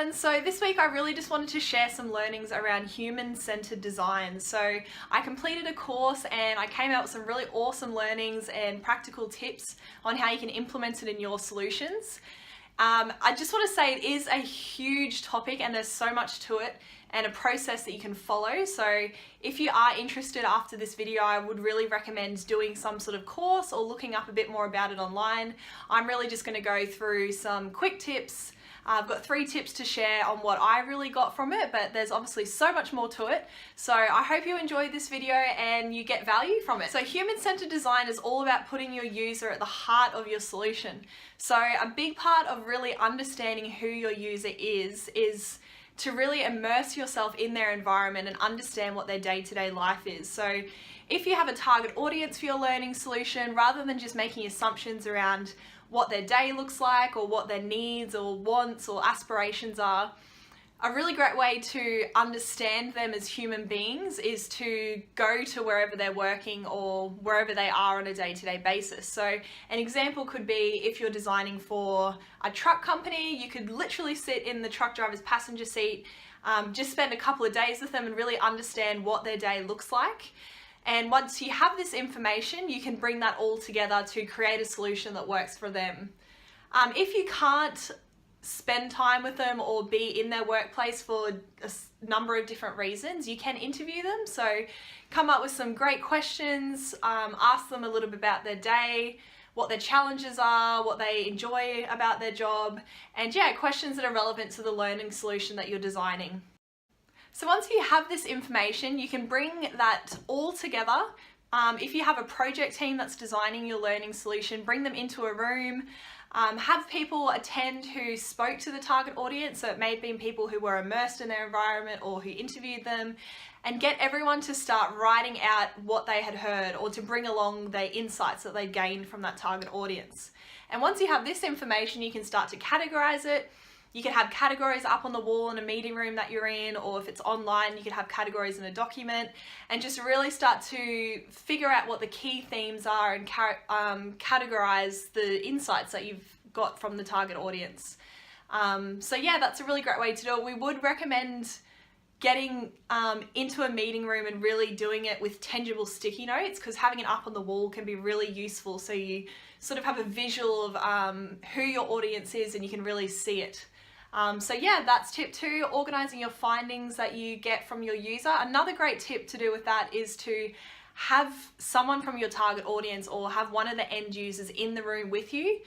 everyone. So this week I really just wanted to share some learnings around human-centered design. So I completed a course and I came out with some really awesome learnings and practical tips on how you can implement it in your solutions. I just want to say it is a huge topic and there's so much to it and a process that you can follow. So if you are interested after this video, I would really recommend doing some sort of course or looking up a bit more about it online. I'm really just going to go through some quick tips. I've got 3 tips to share on what I really got from it, but there's obviously so much more to it. So I hope you enjoyed this video and you get value from it. So human-centered design is all about putting your user at the heart of your solution. So a big part of really understanding who your user is to really immerse yourself in their environment and understand what their day-to-day life is. So if you have a target audience for your learning solution, rather than just making assumptions around what their day looks like or what their needs or wants or aspirations are, a really great way to understand them as human beings is to go to wherever they're working or wherever they are on a day-to-day basis. So an example could be if you're designing for a truck company, you could literally sit in the truck driver's passenger seat, just spend a couple of days with them and really understand what their day looks like. And once you have this information, you can bring that all together to create a solution that works for them. If you can't spend time with them or be in their workplace for a number of different reasons, you can interview them. So come up with some great questions, ask them a little bit about their day, what their challenges are, what they enjoy about their job, and yeah, questions that are relevant to the learning solution that you're designing. So once you have this information, you can bring that all together. If you have a project team that's designing your learning solution, bring them into a room, have people attend who spoke to the target audience, so it may have been people who were immersed in their environment or who interviewed them, and get everyone to start writing out what they had heard or to bring along the insights that they gained from that target audience. And once you have this information, you can start to categorize it. You could have categories up on the wall in a meeting room that you're in, or if it's online, you could have categories in a document, and just really start to figure out what the key themes are and categorize the insights that you've got from the target audience. So yeah, that's a really great way to do it. We would recommend getting into a meeting room and really doing it with tangible sticky notes, because having it up on the wall can be really useful, so you sort of have a visual of who your audience is and you can really see it. So yeah, that's tip 2, organizing your findings that you get from your user. Another great tip to do with that is to have someone from your target audience or have one of the end users in the room with you.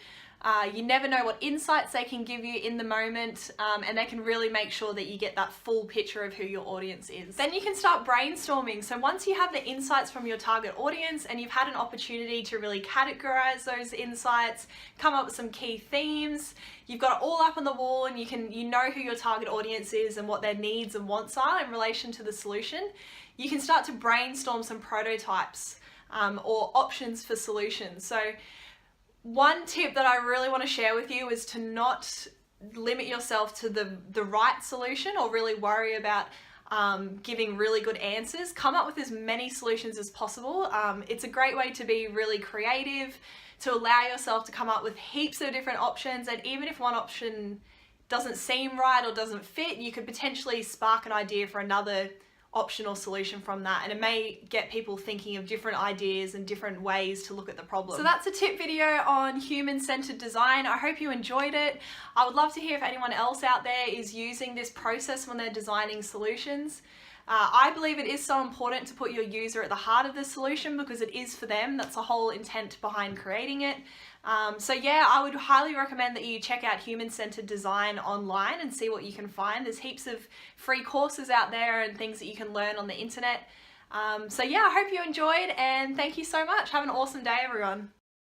You never know what insights they can give you in the moment, and they can really make sure that you get that full picture of who your audience is. Then you can start brainstorming. So once you have the insights from your target audience and you've had an opportunity to really categorize those insights, come up with some key themes, you've got it all up on the wall and you know who your target audience is and what their needs and wants are in relation to the solution, you can start to brainstorm some prototypes or options for solutions. So one tip that I really want to share with you is to not limit yourself to the right solution or really worry about giving really good answers. Come up with as many solutions as possible. It's a great way to be really creative, to allow yourself to come up with heaps of different options, and even if one option doesn't seem right or doesn't fit, you could potentially spark an idea for another option or solution from that, and it may get people thinking of different ideas and different ways to look at the problem. So that's a tip video on human-centered design. I hope you enjoyed it. I would love to hear if anyone else out there is using this process when they're designing solutions. I believe it is so important to put your user at the heart of the solution because it is for them. That's the whole intent behind creating it. So yeah, I would highly recommend that you check out Human-Centred Design online and see what you can find. There's heaps of free courses out there and things that you can learn on the internet. So yeah, I hope you enjoyed and thank you so much. Have an awesome day, everyone.